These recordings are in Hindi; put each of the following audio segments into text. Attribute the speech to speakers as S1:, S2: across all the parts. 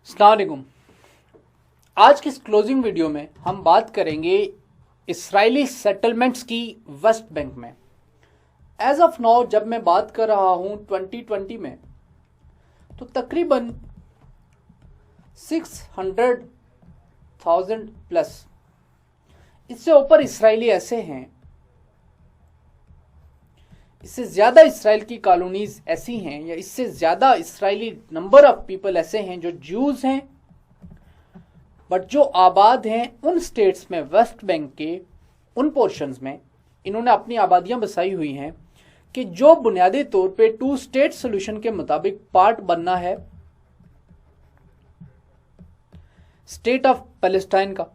S1: अस्सलाम वालेकुम। आज की इस क्लोजिंग वीडियो में हम बात करेंगे इसराइली सेटलमेंट्स की वेस्ट बैंक में। एज ऑफ नाउ जब मैं बात कर रहा हूं 2020 में, तो तकरीबन 600,000 प्लस, इससे ऊपर इसराइली ऐसे हैं, इससे ज़्यादा इसराइल की कॉलोनीज ऐसी हैं, या इससे ज़्यादा इसराइली नंबर ऑफ पीपल ऐसे हैं जो ज्यूज हैं, बट जो आबाद हैं उन स्टेट्स में, वेस्ट बैंक के उन पोर्शंस में इन्होंने अपनी आबादियां बसाई हुई हैं कि जो बुनियादी तौर पे टू स्टेट सोल्यूशन के मुताबिक पार्ट बनना है स्टेट ऑफ पैलेस्टाइन का।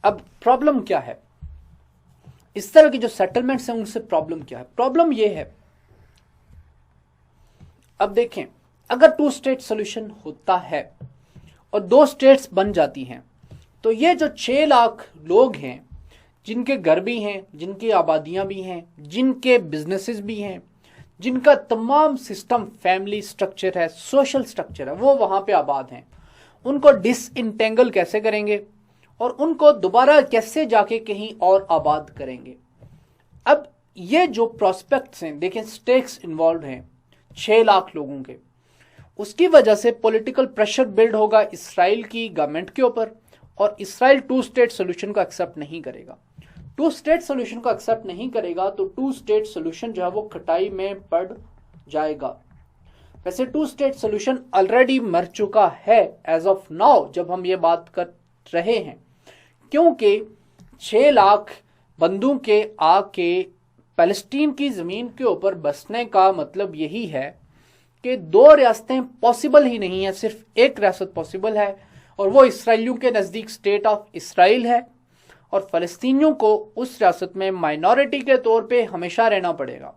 S1: अब प्रॉब्लम क्या है? इस तरह की जो सेटलमेंट्स हैं उनसे प्रॉब्लम क्या है? प्रॉब्लम यह है, अब देखें, अगर टू स्टेट सोल्यूशन होता है और दो स्टेट्स बन जाती हैं, तो ये जो 6 लाख लोग हैं, जिनके घर भी हैं, जिनकी आबादियां भी हैं, जिनके बिजनेसेस भी हैं, जिनका तमाम सिस्टम, फैमिली स्ट्रक्चर है, सोशल स्ट्रक्चर है, वो वहां पे आबाद हैं, उनको डिसइंटेंगल कैसे करेंगे और उनको दोबारा कैसे जाके कहीं और आबाद करेंगे? अब ये जो प्रोस्पेक्ट्स हैं, देखें, स्टेक्स इन्वॉल्व हैं 6 लाख लोगों के, उसकी वजह से पॉलिटिकल प्रेशर बिल्ड होगा इसराइल की गवर्नमेंट के ऊपर, और इसराइल टू स्टेट सोल्यूशन को एक्सेप्ट नहीं करेगा। टू स्टेट सोल्यूशन को एक्सेप्ट नहीं करेगा तो टू स्टेट सोल्यूशन जो है वो खटाई में पड़ जाएगा। वैसे टू स्टेट सोल्यूशन ऑलरेडी मर चुका है एज ऑफ नाउ जब हम ये बात कर रहे हैं, क्योंकि 6 लाख बंदूक के आके पैलेस्टीन की जमीन के ऊपर बसने का मतलब यही है कि 2 रियासतें पॉसिबल ही नहीं है, सिर्फ एक रियासत पॉसिबल है, और वो इसराइलियों के नज़दीक स्टेट ऑफ इसराइल है, और फ़लस्तीनियों को उस रियासत में माइनॉरिटी के तौर पे हमेशा रहना पड़ेगा,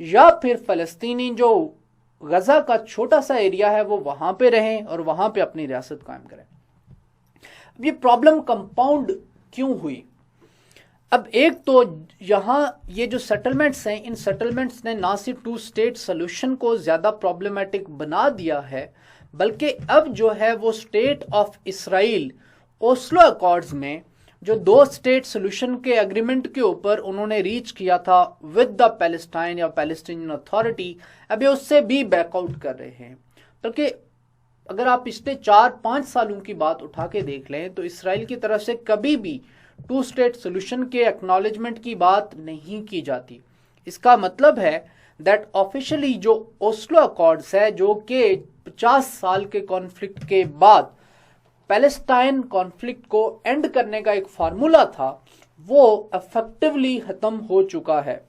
S1: या फिर फ़लस्तीनी जो गज़ा का छोटा सा एरिया है वो वहाँ पे रहें और वहाँ पे अपनी रियासत कायम करें। अब ये प्रॉब्लम कंपाउंड क्यों हुई? अब एक तो यहाँ ये जो सेटलमेंट्स हैं, इन सेटलमेंट्स ने ना सिर्फ टू स्टेट सोल्यूशन को ज़्यादा प्रॉब्लमेटिक बना दिया है, बल्कि अब जो है वो state of Israel Oslo accords में जो 2 स्टेट सोल्यूशन के एग्रीमेंट के ऊपर उन्होंने रीच किया था विद द पैलेस्टाइन या पैलेस्टीनियन अथॉरिटी, अभी उससे भी बैकआउट कर रहे हैं। बल्कि अगर आप पिछले 4-5 सालों की बात उठा के देख लें तो इसराइल की तरफ से कभी भी टू स्टेट सोल्यूशन के एक्नॉलेजमेंट की बात नहीं की जाती। इसका मतलब है दैट ऑफिशियली जो ओस्लो अकॉर्ड्स है, जो कि 50 साल के कॉन्फ्लिक्ट के बाद पैलेस्टाइन कॉन्फ्लिक्ट को एंड करने का एक फार्मूला था, वो इफेक्टिवली खत्म हो चुका है।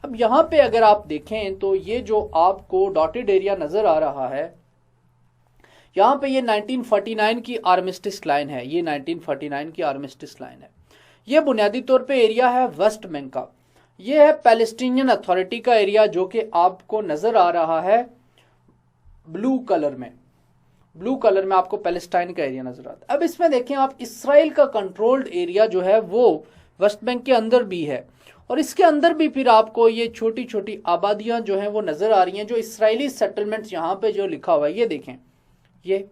S1: अब यहाँ पे अगर आप देखें तो ये जो आपको डॉटेड एरिया नजर आ रहा है, यहाँ पे ये 1949 की आर्मिस्टिस लाइन है, ये 1949 की आर्मिस्टिस लाइन है। ये बुनियादी तौर पे एरिया है वेस्ट बैंक का। ये है पैलेस्टीनियन अथॉरिटी का एरिया, जो कि आपको नजर आ रहा है ब्लू कलर में। ब्लू कलर में आपको पैलेस्टाइन का एरिया नजर आता है। अब इसमें देखें आप, इसराइल का कंट्रोल्ड एरिया जो है वो वेस्ट बैंक के अंदर भी है, और इसके अंदर भी फिर आपको ये छोटी छोटी आबादियां जो हैं वो नजर आ रही हैं, जो इसराइली सेटलमेंट्स यहाँ पे जो लिखा हुआ है ये देखें। ये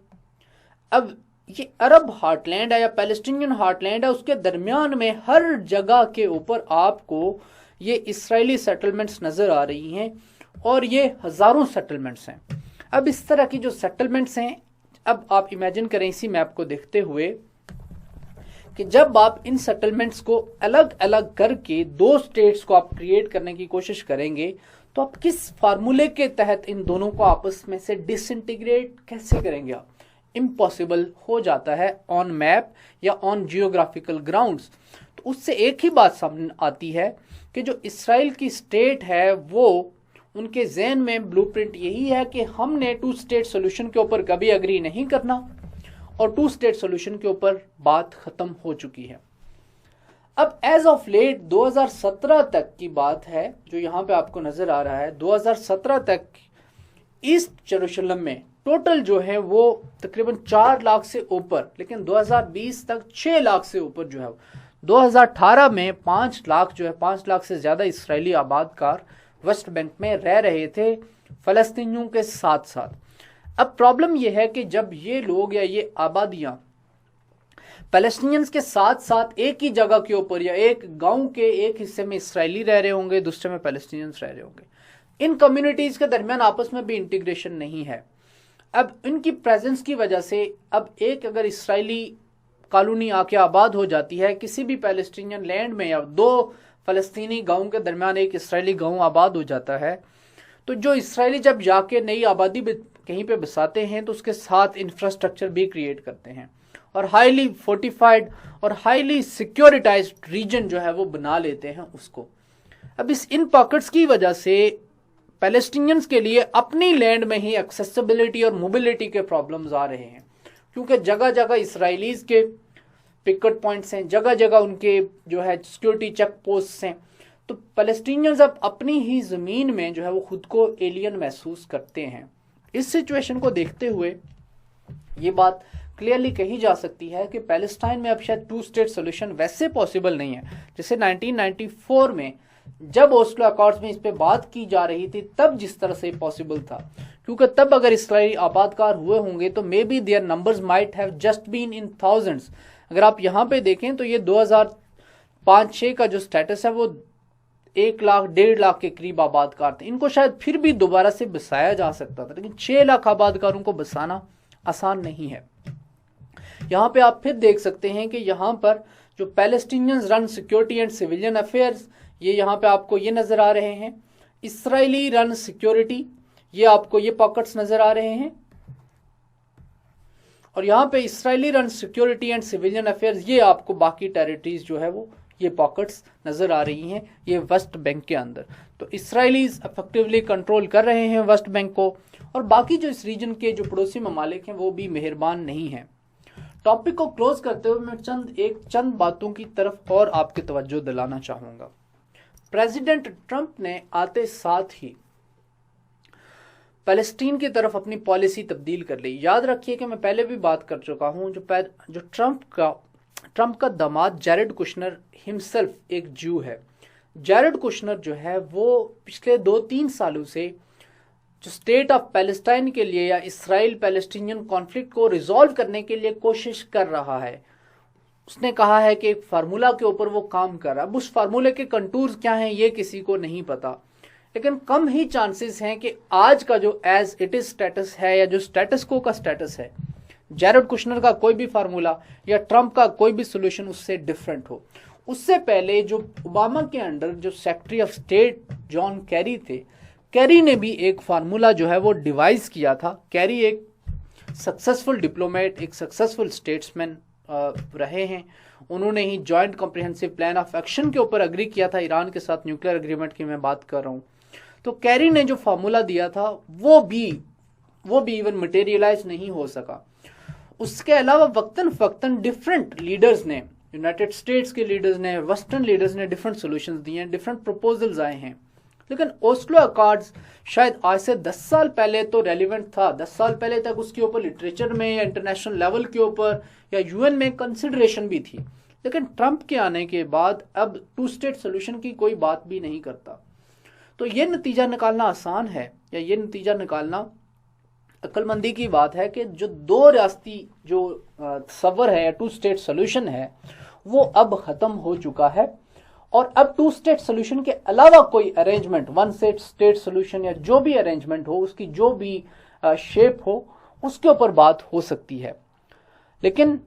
S1: अब ये अरब हार्टलैंड है या पैलेस्टीनियन हार्टलैंड है, उसके दरमियान में हर जगह के ऊपर आपको ये इसराइली सेटलमेंट्स नजर आ रही हैं, और ये हजारों सेटलमेंट्स हैं। अब इस तरह की जो सेटलमेंट्स हैं, अब आप इमेजिन करें इसी मैप को देखते हुए कि जब आप इन सेटलमेंट्स को अलग अलग करके 2 स्टेट्स को आप क्रिएट करने की कोशिश करेंगे, तो आप किस फार्मूले के तहत इन दोनों को आपस में से डिसइंटीग्रेट कैसे करेंगे? आप इम्पॉसिबल हो जाता है ऑन मैप या ऑन जियोग्राफिकल ग्राउंड्स। तो उससे एक ही बात सामने आती है कि जो इसराइल की स्टेट है वो, उनके ज़हन में ब्लूप्रिंट यही है कि हमने टू स्टेट सोल्यूशन के ऊपर कभी अग्री नहीं करना, और टू स्टेट सोल्यूशन के ऊपर बात खत्म हो चुकी है। अब एज ऑफ लेट 2017 तक की बात है, जो यहाँ पे आपको नजर आ रहा है, 2017 तक ईस्ट यरूशलेम में टोटल जो है वो तकरीबन 4 लाख से ऊपर, लेकिन 2020 तक 6 लाख से ऊपर जो है, 2018 में 5 लाख जो है, 5 लाख से ज्यादा इसराइली आबादकार वेस्ट बैंक में रह रहे थे, फ़लस्तीनियों के साथ साथ। अब प्रॉब्लम यह है कि जब ये लोग या ये आबादियाँ पैलेस्टीनियंस के साथ साथ एक ही जगह के ऊपर या एक गांव के एक हिस्से में इसराइली रह रहे होंगे, दूसरे में पैलेस्टीनियंस रह रहे होंगे, इन कम्युनिटीज़ के दरमियान आपस में भी इंटीग्रेशन नहीं है। अब इनकी प्रेजेंस की वजह से अब एक अगर इसराइली कॉलोनी आके आबाद हो जाती है किसी भी पैलेस्टीनियन लैंड में, या दो फ़लस्तीनी गाँव के दरमियान एक इसराइली गाँव आबाद हो जाता है, तो जो इसराइली जब जाके नई आबादी कहीं पे बसाते हैं तो उसके साथ इंफ्रास्ट्रक्चर भी क्रिएट करते हैं और हाईली फोर्टिफाइड और हाईली सिक्योरिटाइज्ड रीजन जो है वो बना लेते हैं उसको। अब इन पॉकेट्स की वजह से पैलेस्टीनियंस के लिए अपनी लैंड में ही एक्सेसिबिलिटी और मोबिलिटी के प्रॉब्लम्स आ रहे हैं, क्योंकि जगह जगह इसराइलीज के पिकेट पॉइंट्स हैं, जगह जगह उनके जो है सिक्योरिटी चेक पोस्ट हैं। तो पैलेस्टीनियंस अब अपनी ही ज़मीन में जो है वो खुद को एलियन महसूस करते हैं। इस सिचुएशन को देखते हुए ये बात क्लियरली कही जा सकती है कि पैलेस्टाइन में अब शायद 2 स्टेट सोल्यूशन वैसे पॉसिबल नहीं है जैसे 1994 में जब ओस्लो अकॉर्ड्स में इस पे बात की जा रही थी तब जिस तरह से पॉसिबल था, क्योंकि तब अगर इसराइली आबादकार हुए होंगे तो maybe their numbers might have just been in thousands. अगर आप यहाँ पे देखें तो ये 2005-6 का जो स्टेटस है वो 1 लाख 1.5 लाख के करीब आबादकार थे। इनको शायद फिर भी दोबारा से बसाया जा सकता था, लेकिन 6 लाख आबादकारों को बसाना आसान नहीं है। यहाँ पे आप फिर देख सकते हैं कि यहाँ पर जो Palestinians run security and civilian affairs, ये यहाँ पे आपको ये नज़र आ रहे हैं। इसराइली रन सिक्योरिटी, ये आपको ये पॉकेट्स नज़र आ रहे हैं। और यहाँ पे Israeli run security and civilian affairs, ये आपको बाकी टेरिटरीज जो है वो ये पॉकेट्स नज़र आ रही हैं, ये वेस्ट बैंक के अंदर। तो इसराइलीज इफेक्टिवली कंट्रोल कर रहे हैं वेस्ट बैंक को, और बाकी जो इस रीजन के जो पड़ोसी ममालिक हैं वो भी मेहरबान नहीं हैं। टॉपिक को क्लोज करते हुए मैं चंद बातों की तरफ और आपकी तवज्जो दिलाना चाहूँगा। प्रेसिडेंट ट्रंप ने आते साथ ही फ़लस्तीन की तरफ अपनी पॉलिसी तब्दील कर ली। याद रखिए कि मैं पहले भी बात कर चुका हूँ, जो ट्रंप का दामाद जैरेड कुशनर हिमसेल्फ एक जू है। जैरेड कुशनर जो है वो पिछले 2-3 सालों से जो स्टेट ऑफ पैलेस्टाइन के लिए या इसराइल पैलेस्टीनियन कॉन्फ्लिक्ट को रिजॉल्व करने के लिए कोशिश कर रहा है। उसने कहा है कि एक फार्मूला के ऊपर वो काम कर रहा है। अब उस फार्मूले के कंटूर्स क्या हैं ये किसी को नहीं पता, लेकिन कम ही चांसेस हैं कि आज का जो एज इट इज स्टेटस है या जो स्टेटस को का स्टेटस है, जैरेड कुशनर का कोई भी फार्मूला या ट्रंप का कोई भी सोल्यूशन उससे डिफरेंट हो। उससे पहले जो ओबामा के अंडर जो secretary of state John Kerry थे, कैरी ने भी एक फार्मूला जो है वो डिवाइस किया था। कैरी एक सक्सेसफुल डिप्लोमेट, एक सक्सेसफुल स्टेट्समैन रहे हैं। उन्होंने ही joint comprehensive plan of action के ऊपर अग्री किया था, ईरान के साथ न्यूक्लियर एग्रीमेंट की मैं बात कर रहा हूँ। तो कैरी ने जो फार्मूला दिया था वो भी इवन मटेरियलाइज नहीं हो सका। उसके अलावा वक्तन फक्तन डिफरेंट लीडर्स ने, यूनाइटेड स्टेट्स के लीडर्स ने, वेस्टर्न लीडर्स ने डिफरेंट सोल्यूशंस दिए हैं, डिफरेंट प्रपोजल्स आए हैं। लेकिन ओस्लो अकॉर्ड्स शायद आज से 10 साल पहले तो रेलिवेंट था। 10 साल पहले तक उसके ऊपर लिटरेचर में या इंटरनेशनल लेवल के ऊपर या यूएन में कंसिडरेशन भी थी। लेकिन ट्रंप के आने के बाद अब 2 स्टेट सोल्यूशन की कोई बात भी नहीं करता। तो ये नतीजा निकालना आसान है, या ये नतीजा निकालना अक्लमंदी की बात है कि जो 2 रियासती जो तस्वर है या 2 स्टेट सोल्यूशन है वो अब ख़त्म हो चुका है। और अब 2 स्टेट सोल्यूशन के अलावा कोई अरेंजमेंट, 1 स्टेट सोल्यूशन या जो भी अरेंजमेंट हो, उसकी जो भी शेप हो, उसके ऊपर बात हो सकती है। लेकिन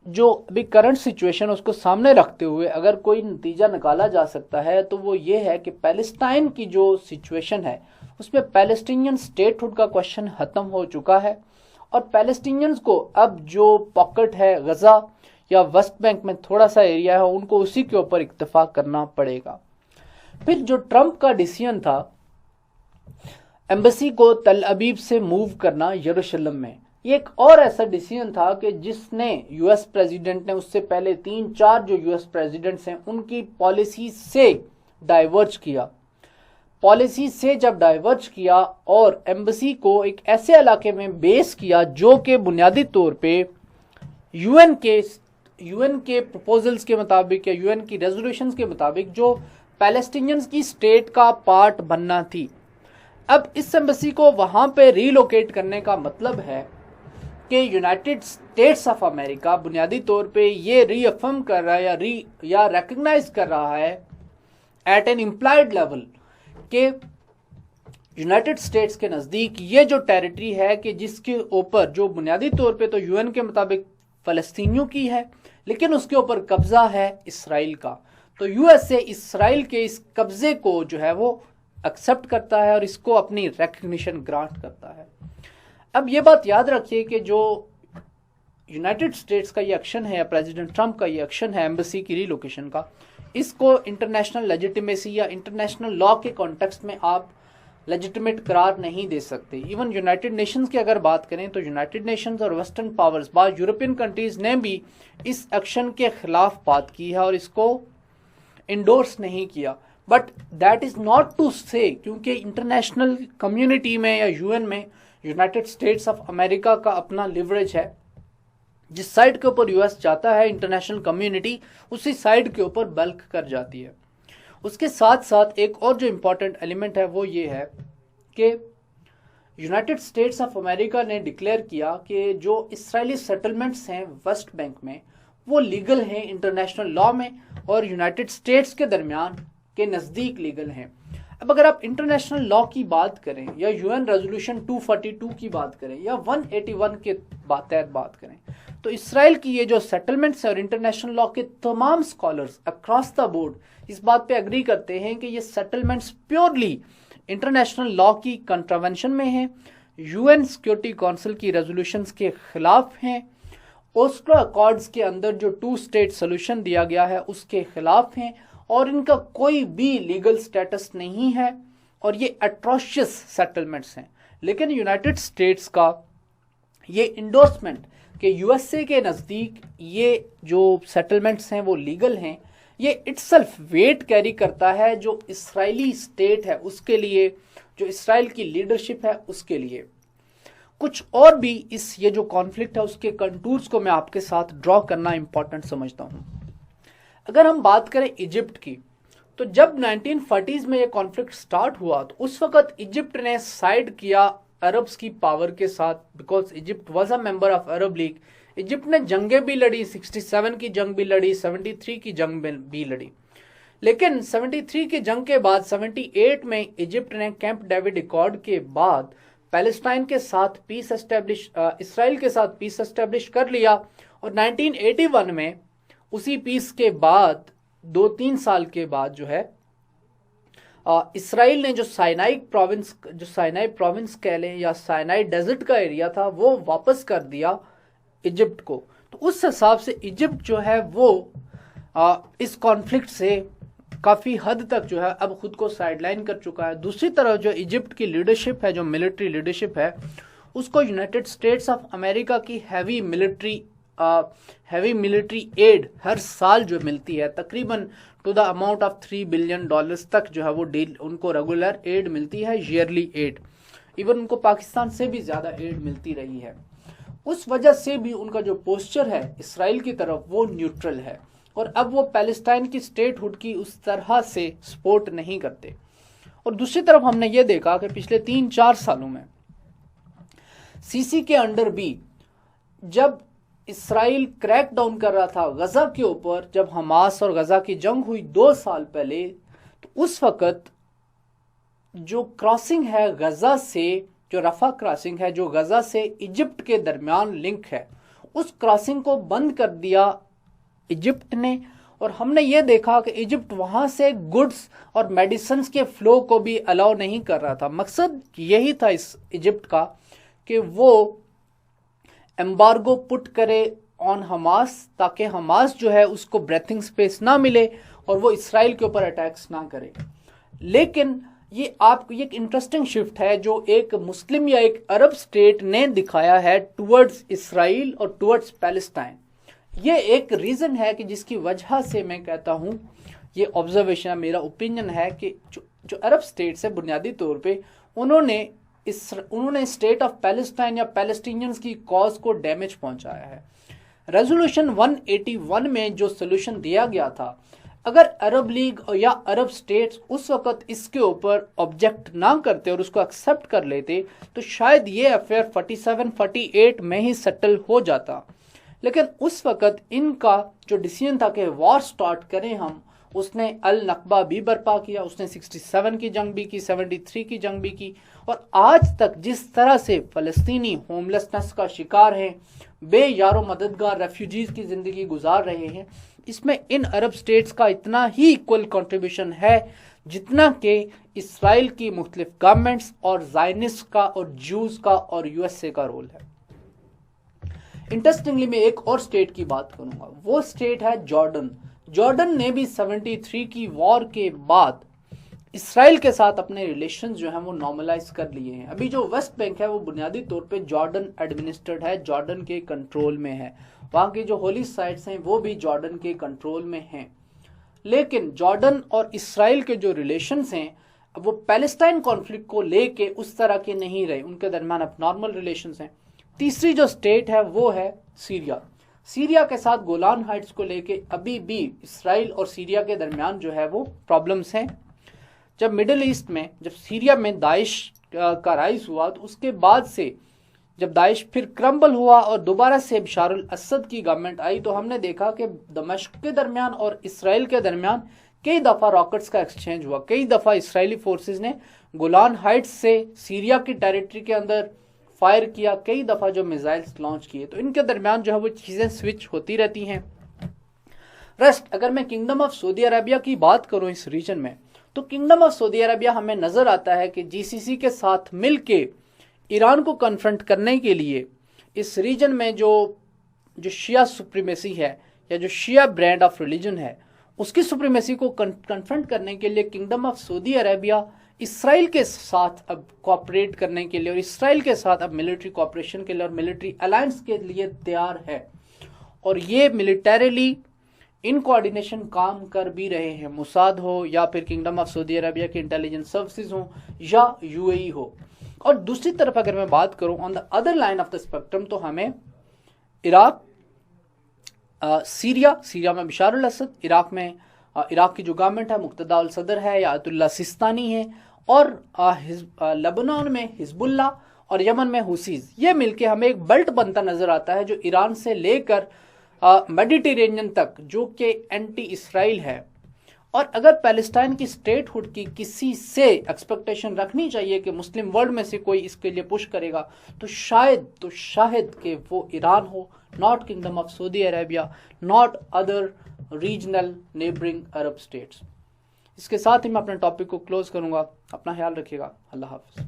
S1: जो अभी करंट सिचुएशन उसको सामने रखते हुए अगर कोई नतीजा निकाला जा सकता है तो वो ये है कि पैलेस्टाइन की जो सिचुएशन है उसमें पैलेस्टीनियन स्टेटहुड का क्वेश्चन खत्म हो चुका है, और पैलेस्टीनियंस को अब जो पॉकेट है गजा या वेस्ट बैंक में थोड़ा सा एरिया है उनको उसी के ऊपर इत्तेफाक करना पड़ेगा। फिर जो ट्रंप का डिसीजन था एम्बेसी को तल अबीब से मूव करना यरूशलेम में, ये एक और ऐसा डिसीजन था कि जिसने यूएस प्रेसिडेंट ने उससे पहले 3-4 जो यूएस प्रेसिडेंट्स हैं उनकी पॉलिसी से डाइवर्ज किया। पॉलिसी से जब डाइवर्ज किया और एम्बेसी को एक ऐसे इलाके में बेस किया जो कि बुनियादी तौर पे यूएन के प्रपोजल्स के मुताबिक या यूएन की रेजोल्यूशंस के मुताबिक जो पैलेस्टीनियंस की स्टेट का पार्ट बनना थी। अब इस एम्बेसी को वहां पे रीलोकेट करने का मतलब है कि यूनाइटेड स्टेट्स ऑफ अमेरिका बुनियादी तौर पे ये रीअफर्म कर रहा है या रिकग्नाइज कर रहा है एट एन इम्प्लाइड लेवल कि यूनाइटेड स्टेट्स के नज़दीक ये जो टेरिटरी है कि जिसके ऊपर जो बुनियादी तौर पे तो यूएन के मुताबिक फ़लस्तीनियों की है, लेकिन उसके ऊपर कब्ज़ा है इसराइल का। तो यूएसए इसराइल के इस कब्ज़े को जो है वो एक्सेप्ट करता है और इसको अपनी रिकग्निशन ग्रांट करता है। अब ये बात याद रखिए कि जो यूनाइटेड स्टेट्स का ये एक्शन है, प्रेसिडेंट ट्रंप का ये एक्शन है एम्बेसी की रीलोकेशन का, इसको इंटरनेशनल लेजिटिमेसी या इंटरनेशनल लॉ के कॉन्टेक्स्ट में आप लेजिटिमेट करार नहीं दे सकते। इवन यूनाइटेड नेशंस की अगर बात करें तो यूनाइटेड नेशंस और वेस्टर्न पावर्स, बाद यूरोपियन कंट्रीज ने भी इस एक्शन के खिलाफ बात की है और इसको इंडोर्स नहीं किया। But that is not to say, क्योंकि इंटरनेशनल कम्युनिटी में या यूएन में यूनाइटेड स्टेट्स ऑफ अमेरिका का अपना लिवरेज है। जिस साइड के ऊपर यूएस जाता है इंटरनेशनल कम्युनिटी उसी साइड के ऊपर बल्क कर जाती है। उसके साथ साथ एक और जो इम्पॉर्टेंट एलिमेंट है वो ये है कि यूनाइटेड स्टेट्स ऑफ अमेरिका ने डिक्लेयर किया कि जो इसराइली सेटलमेंट्स हैं वेस्ट बैंक में वो लीगल हैं इंटरनेशनल लॉ में और यूनाइटेड स्टेट्स के दरमियान के नज़दीक लीगल हैं। अब अगर आप इंटरनेशनल लॉ की बात करें या यूएन रेजोल्यूशन 242 की बात करें या 181 के तहत बात करें, तो इसराइल की ये जो सेटलमेंट्स है और इंटरनेशनल लॉ के तमाम स्कॉलर्स अक्रॉस द बोर्ड इस बात पे एग्री करते हैं कि ये सेटलमेंट्स प्योरली इंटरनेशनल लॉ की कंट्रावेंशन में हैं, यूएन सिक्योरिटी काउंसिल की रेजोल्यूशंस के खिलाफ हैं, ओस्लो अकॉर्ड्स के अंदर जो 2 स्टेट सोल्यूशन दिया गया है उसके खिलाफ हैं और इनका कोई भी लीगल स्टेटस नहीं है और ये एट्रोशियस सेटलमेंट्स हैं। लेकिन यूनाइटेड स्टेट्स का ये इंडोर्समेंट कि यूएसए के नज़दीक ये जो सेटलमेंट्स हैं वो लीगल हैं, ये इटसेल्फ वेट कैरी करता है जो इसराइली स्टेट है उसके लिए, जो इसराइल की लीडरशिप है उसके लिए। कुछ और भी इस ये जो कॉन्फ्लिक्ट है उसके कंटूर्स को मैं आपके साथ ड्रॉ करना इंपॉर्टेंट समझता हूँ। अगर हम बात करें इजिप्ट की, तो जब 1940s में ये कॉन्फ्लिक्ट स्टार्ट हुआ तो उस वक्त इजिप्ट ने साइड किया अरब्स की पावर के साथ, because Egypt was a member of Arab league. Egypt ने जंगें भी लड़ी, 67 की जंग भी लड़ी, 73 की जंग भी लड़ी। लेकिन 73 की जंग के बाद 78 में इजिप्ट ने कैंप डेविड अकॉर्ड के बाद पैलेस्टाइन के साथ पीस एस्टेब्लिश, इसराइल के साथ पीस एस्टेब्लिश कर लिया और 1981 में उसी पीस के बाद 2-3 साल के बाद जो है इसराइल ने जो साइनाई प्रोविंस कह लें या साइनाई डेजर्ट का एरिया था वो वापस कर दिया इजिप्ट को। तो उस हिसाब से इजिप्ट जो है वो इस कॉन्फ्लिक्ट से काफ़ी हद तक जो है अब खुद को साइडलाइन कर चुका है। दूसरी तरफ जो इजिप्ट की लीडरशिप है, जो मिलिट्री लीडरशिप है, उसको यूनाइटेड स्टेट्स ऑफ अमेरिका की हैवी मिलिट्री एड हर साल जो मिलती है, तकरीबन to the amount of $3 billion तक जो है वो डील उनको रेगुलर एड मिलती है, ईयरली एड। इवन उनको पाकिस्तान से भी ज़्यादा एड मिलती रही है। उस वजह से भी उनका जो पोस्चर है इसराइल की तरफ वो न्यूट्रल है और अब वो पैलेस्टाइन की स्टेटहुड की उस तरह से सपोर्ट नहीं करते। और दूसरी तरफ हमने ये देखा कि पिछले 3-4 सालों में सीसी के अंडर भी जब इसराइल क्रैक डाउन कर रहा था गजा के ऊपर, जब हमास और गजा की जंग हुई 2 साल पहले, तो उस वक्त जो क्रॉसिंग है गजा से, जो रफा क्रॉसिंग है जो गजा से इजिप्ट के दरमियान लिंक है, उस क्रॉसिंग को बंद कर दिया इजिप्ट ने। और हमने ये देखा कि इजिप्ट वहाँ से गुड्स और मेडिसिन्स के फ्लो को भी अलाउ नहीं कर रहा था। मकसद यही था इस इजिप्ट का कि वो एम्बार्गो पुट करे ऑन हमास, ताकि हमास जो है उसको ब्रेथिंग स्पेस ना मिले और वो इसराइल के ऊपर अटैक्स ना करे। लेकिन ये आपको एक इंटरेस्टिंग शिफ्ट है जो एक मुस्लिम या एक अरब स्टेट ने दिखाया है टुवर्ड्स इसराइल और टुवर्ड्स पैलेस्टाइन। ये एक रीज़न है कि जिसकी वजह से मैं कहता हूँ, ये ऑब्जर्वेशन मेरा ओपिनियन है कि जो अरब स्टेट्स है बुनियादी तौर पे उन्होंने स्टेट ऑफ पैलेस्टाइन या पैलेस्टीनियंस की कॉज को डैमेज पहुंचाया है। रेजोल्यूशन 181 में जो सोल्यूशन दिया गया था अगर अरब लीग या अरब स्टेट्स उस वक्त इसके ऊपर ऑब्जेक्ट ना करते और उसको एक्सेप्ट कर लेते तो शायद ये अफेयर 47-48 में ही सेटल हो जाता। लेकिन उस वक्त इनका जो डिसीजन था कि वॉर स्टार्ट करें हम, उसने अल नकबा भी बर्पा किया, उसने 67 की जंग भी की, 73 की जंग भी की। और आज तक जिस तरह से फ़लस्तीनी होमलेसनेस का शिकार हैं, बेयारो मददगार रेफ्यूजीज की ज़िंदगी गुजार रहे हैं, इसमें इन अरब स्टेट्स का इतना ही इक्वल कंट्रीब्यूशन है जितना कि इसराइल की मुख्तलिफ गवर्नमेंट्स और ज़ायनिस्ट का और जूस का और यूएसए का रोल है। इंटरेस्टिंगली मैं एक और स्टेट की बात करूंगा, वो स्टेट है जॉर्डन। जॉर्डन ने भी 73 की वॉर के बाद इसराइल के साथ अपने रिलेशंस जो हैं वो नॉर्मलाइज कर लिए हैं। अभी जो वेस्ट बैंक है वो बुनियादी तौर पे जॉर्डन एडमिनिस्ट्रेड है, जॉर्डन के कंट्रोल में है। वहाँ की जो होली साइट्स हैं वो भी जॉर्डन के कंट्रोल में हैं। लेकिन जॉर्डन और इसराइल के जो रिलेशंस हैं वो पैलेस्टाइन कॉन्फ्लिक्ट को लेके उस तरह के नहीं रहे, उनके दरमियान अब नॉर्मल रिलेशंस हैं। तीसरी जो स्टेट है वो है सीरिया। सीरिया के साथ गोलान हाइट्स को लेके अभी भी इसराइल और सीरिया के दरमियान जो है वो प्रॉब्लम्स हैं। जब मिडिल ईस्ट में, जब सीरिया में दाइश का राइज हुआ तो उसके बाद से जब दाइश फिर क्रम्बल हुआ और दोबारा से बशारुल असद की गवर्नमेंट आई तो हमने देखा कि दमिश्क के दरमियान और इसराइल के दरमियान कई दफ़ा रॉकेट्स का एक्सचेंज हुआ। कई दफ़ा इसराइली फोर्सेस ने गोलान हाइट्स से सीरिया की टेरिटरी के अंदर फायर किया, कई दफ़ा जो मिसाइल्स लॉन्च किए। तो इनके दरमियान जो है वो चीज़ें स्विच होती रहती हैं। रेस्ट अगर मैं किंगडम ऑफ सऊदी अरबिया की बात करूं इस रीजन में, तो किंगडम ऑफ सऊदी अरबिया हमें नज़र आता है कि जीसीसी के साथ मिलके ईरान को कन्फ्रंट करने के लिए इस रीजन में जो शिया सुप्रीमेसी है या जो शिया ब्रांड ऑफ रिलीजन है उसकी सुप्रीमेसी को कन्फ्रंट करने के लिए kingdom of Saudi Arabia Israel के साथ अब कोऑपरेट करने के लिए और इसराइल के साथ अब मिलिट्री कोऑपरेशन के लिए और मिलिट्री अलायंस के लिए तैयार है। और ये मिलिटरीली इन कोऑर्डिनेशन काम कर भी रहे हैं, मुसाद हो या फिर किंगडम ऑफ सऊदी अरबिया की इंटेलिजेंस सर्विसेज हो या यूएई हो। और दूसरी तरफ अगर मैं बात करूं on the other line of the spectrum, तो हमें इराक, सीरिया में बशारुल असद, इराक की जो गवर्नमेंट है मुक्तदा अल सदर है या अयतुल्ला सिस्तानी है, और लेबनान में हिजबुल्ला और यमन में हुसीज, ये मिलके हमें एक बेल्ट बनता नजर आता है जो ईरान से लेकर मेडिटेरेनियन तक जो कि एंटी इसराइल है। और अगर पैलेस्टाइन की स्टेटहुड की किसी से एक्सपेक्टेशन रखनी चाहिए कि मुस्लिम वर्ल्ड में से कोई इसके लिए पुश करेगा तो शायद कि वो ईरान हो, not kingdom of Saudi Arabia, not other regional neighbouring Arab states. इसके साथ ही मैं अपने टॉपिक को क्लोज करूंगा। अपना ख्याल रखिएगा। अल्लाह हाफ़िज़।